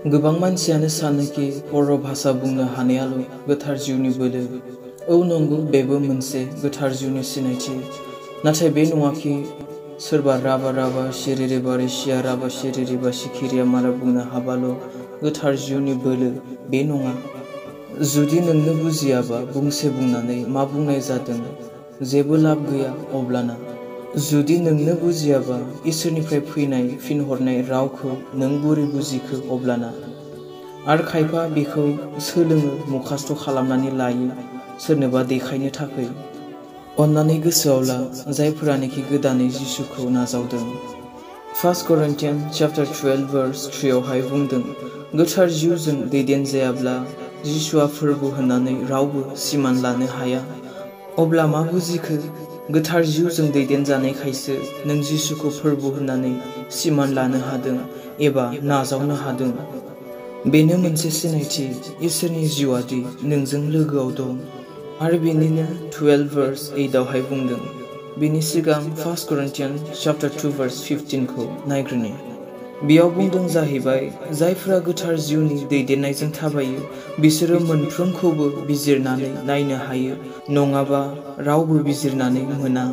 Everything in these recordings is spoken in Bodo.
गोबां मानसियानो सानोखि बर' भाषा बुंनो हानायाल' गोथार जिउनि बोलो। औ नंगौ, बेबो मोनसे गोथार जिउनि सिनायथि। नाथाय बे नङाखि सोरबा राबा राबा सिरिरिबा रिसिया राबा सिरिरिबा सिखिरिया मारा बुंनो हाबाल' गोथार जिउनि बोलो। बे नङा। जुदि नोंनो बुजियाबा बुंसे बुंनानै मा बुंनाय जादों जेबो लाब गैया अब्लाना। जुदि नोंनो बुजियाबा इसोरनिफ्राय फैनाय फिनहरनाय रावखौ नों बोरै बुजिखो अब्लाना। आरो खायफा बेखौ सोलोङो, मुखास्थ' खालामनानै लायो सोरनोबा देखायनो थाखाय। अन्नानै गोसोआव ला, जायफोरानोखि गोदानै जिसुखौ नाजावदों। 1 Corinthians chapter 12 verse 3 आवहाय बुंदों, गोथार जिउजों दैदेनजायाब्ला जिसुआ फोरबो होननानै रावबो सिमान लानो हाया। अब्ला मा बुजिखो? गोथार जिउजों दैदेनजानायखायसो नों जिसुखौ फोरबो होननानै सिमान लानो हादों एबा नाजावनो हादों। बेनो मोनसे सिनायथि, इसोरनि जिउआदि नोंजों लोगोआव दं। आरो बेनिनो 12 verse 8 आवहाय बुंदों। बेनि सिगां 1 Corinthians chapter 2 verse 15 खौ नायग्रोनि। बेयाव बुंदों जाहैबाय, जायफोरा गोथार जिउनि दैदेननायजों थाबायो बिसोरो मोनफ्रोमखौबो बिजिरनानै नायनो हायो, नङाबा रावबो बिजिरनानै मोना।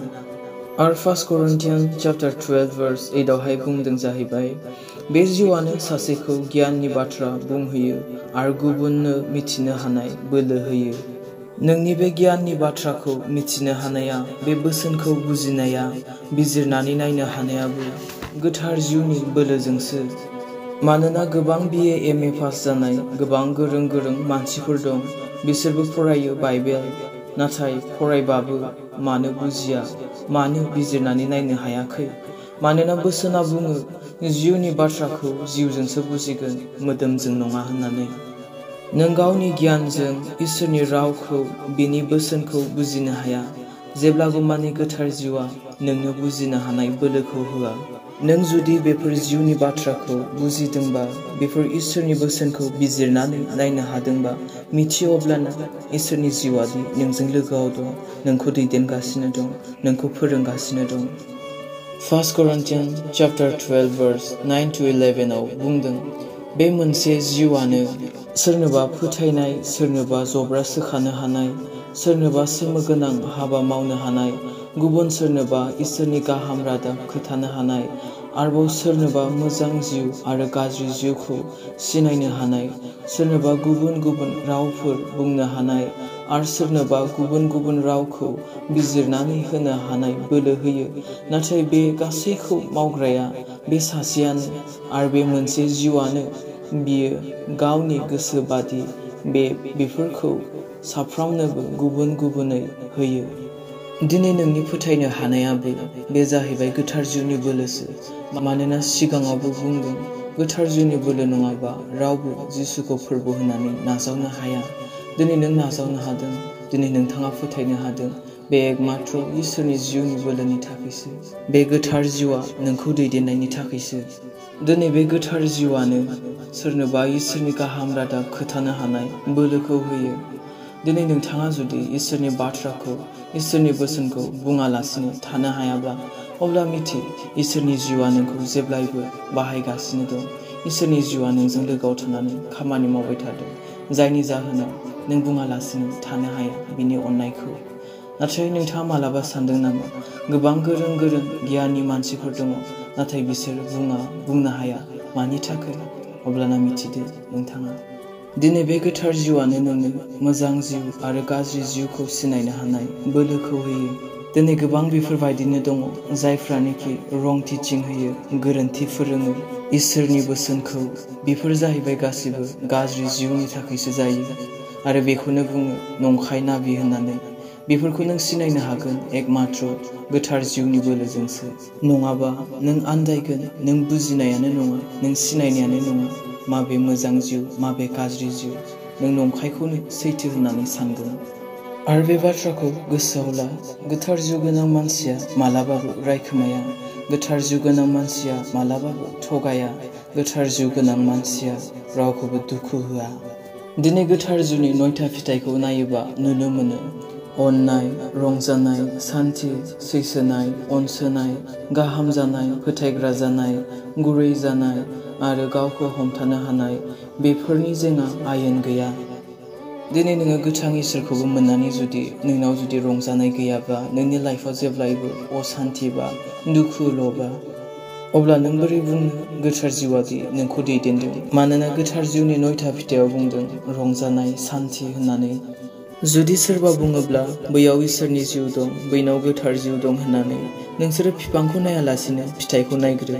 आरो 1 Corinthians chapter 12 verse 8 आवहाय बुंदों जाहैबाय, बे जिउआनो सासेखौ गियाननि बाथ्रा बुंहोयो आरो गुबुननो मिथिनो हानाय बोलो होयो। नोंनि बे गियाननि बाथ्राखौ मिथिनो हानाया, बे बोसोनखौ बुजिनाया, बिजिरनानै नायनो हानायाबो गोथार जिउनि बोलोजोंसो। मानोना गोबां BA MA पास जानाय गोबां गोरों गोरों मानसिफोर दं। बिसोरबो फरायो बाइबेल, नाथाय फरायबाबो मानो बुजिया, मानो बिजिरनानै नायनो हायाखै? मानोना बोसोना बुङो जिउनि बाथ्राखौ जिउजोंसो बुजिगोन, मोदोमजों नङा होननानै। नों गावनि गियानजों इसोरनि रावखौ, बिनि बोसोनखौ बुजिनो हाया, जेब्लाबो माने गोथार जिउआ नोंनो बुजिनो हानाय बोलोखौ होआ। नों जुदि बेफोर जिउनि बाथ्राखौ बुजिदोंबा, बेफोर इसोरनि बोसोनखौ बिजिरनानै नायनो हादोंबा, मिथियो अब्लाना इसोरनि जिउआदि नोंजों लोगोआव दं, नोंखौ दैदेनगासिनो दं, नोंखौ फोरोंगासिनो दं। 1 Corinthians chapter 12 verse 9 to 11 आव बुंदों, बे मोनसे जिउआनो सोरनोबा फोथायनाय, सोरनोबा जब्रा सोखानो हानाय, सोरनोबा सोमोगोनां हाबा मावनो हानाय, गुबुन सोरनोबा इसोरनि गाहाम रादाब खोथानो हानाय, आरोबाव सोरनोबा मोजां जिउ आरो गाज्रि जिउखौ सिनायनो हानाय, सोरनोबा गुबुन गुबुन रावफोर बुंनो हानाय, आरो सोरनोबा गुबुन गुबुन रावखौ बिजिरनानै होनो हानाय बोलो होयो। नाथाय बे गासैखौ मावग्राया बे सासेयानो, आरो बे मोनसे जिउआनो। बियो गावनि गोसो बादि बेफोरखौ साफ्रामनोबो गुबुन गुबुनै होयो। दिनै नोंनि फोथायनो हानायाबो बे जाहैबाय गोथार जिउनि बोलोसो। मानोना सिगाङावबो बुंदों, गोथार जिउनि बोलो नङाबा रावबो जिसुखौ फोरबो होननानै नाजावनो हाया। दिनै नों नाजावनो हादों, दिनै नोंथाङा फोथायनो हादों, बे एकमात्र इसोरनि जिउनि बोलोनि थाखायसो। बे गोथार जिउआ नोंखौ दैदेननायनि थाखायसो। दिनै बे गोथार जिउआनो सोरनोबा इसोरनि गाहाम रादाब खोथानो हानाय बोलोखौ होयो। दिनै नोंथाङा जुदि इसोरनि बाथ्राखौ, इसोरनि बोसोनखौ बुङालासिनो थानो हायाब्ला, अब्ला मिथि इसोरनि जिउआ नोंखौ जेब्लायबो बाहायगासिनो दं। इसोरनि जिउआ नोंजों लोगोआव थानानै खामानि मावबाय थादों, जायनि जाहोनाव नों बुङालासिनो थानो हाया बिनि अननायखौ। नाथाय नोंथाङा मालाबा सानदों नामा, गोबां गोरों गोरों गियाननि मानसिफोर दङ, नाथाय बिसोर बुंनो हाया, मानि थाखाय? अब्लाना मिथिदो नोंथाङा। दिनै बे गोथार जिउआनो नोंनो मोजां जिउ आरो गाज्रि जिउखौ सिनायनो हानाय बोलोखौ होयो। दिनै गोबां बेफोरबायदिनो दङ, जायफ्रानोखि रं टिचिं होयो, गोरोन्थि फोरोङो इसोरनि बोसोनखौ। बेफोर जाहैबाय गासिबो गाज्रि जिउनि थाखायसो जायो। आरो बेखौनो बुङो नंखाय नाबि होननानै। बेफोरखौ नों सिनायनो हागोन एकमात्र गोथार जिउनि बोलोजोंसो। नङाबा नों आन्दायगोन, नों बुजिनायानो नङा, नों सिनायनायानो नङा, माबे मोजां जिउ, माबे गाज्रि जिउ। नों नंखायखौनो सैथो होननानै सानगोन। आरो बे बाथ्राखौ गोसोआव ला, गोथार जिउ गोनां मानसिया मालाबाबो रायखोमाया, गोथार जिउ गोनां मानसिया मालाबाबो थगाया, गोथार जिउ गोनां मानसिया रावखौबो दुखु होआ। दिनै गोथार जिउनि 9था फिथाइखौ नायोबा नुनो मोनो, अननाय, रंजानाय, सान्थि, सैसोनाय, अनसोनाय, गाहाम जानाय, फोथायग्रा जानाय, गुरै जानाय, आरो गावखौ हमथानो हानाय बेफोरनि जोंहा आयेन गैया। दिनै नोङो गोथां इसोरखौबो मोननानै नोंनाव जुदि रंजानाय गैयाबा, नोंनि लाइफआव जेब्लायबो असान्थि बा दुखुल'बा, अब्ला नों बोरै बुंनो गोथार जिउआदि नोंखौ दैदेनदों? मानोना गोथार जिउनि 9था फिथाइयाव बुंदों रंजानाय, सान्थि होननानै। जुदि सोरबा बुङोब्ला बैयाव इसोरनि जिउ दं, बैनाव गोथार जिउ दं होननानै, नोंसोरो बिफांखौ नायालासिनो फिथाइखौ नायग्रो।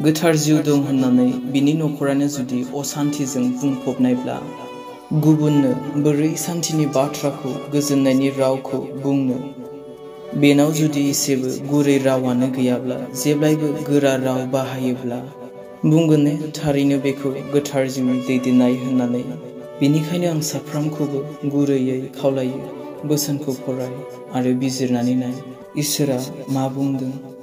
गोथार जिउ दं होननानै बिनि नखरानो जुदि असान्थिजों बुंफबनायब्ला, गुबुननो बोरै सान्थिनि बाथ्राखौ, गोजोननायनि रावखौ बुंनो? बेनाव जुदि एसेबो गुरै रावानो गैयाब्ला, जेब्लायबो गोरा राव बाहायोब्ला, बुंगोन ने थारैनो बेखौ गोथार जिउनि दैदेननाय होननानै। बेनिखायनो आं साफ्रोमखौबो गुरैयै खावलायो, बोसोनखौ फराय आरो बिजिरनानै नाय इसोरा मा बुंदों।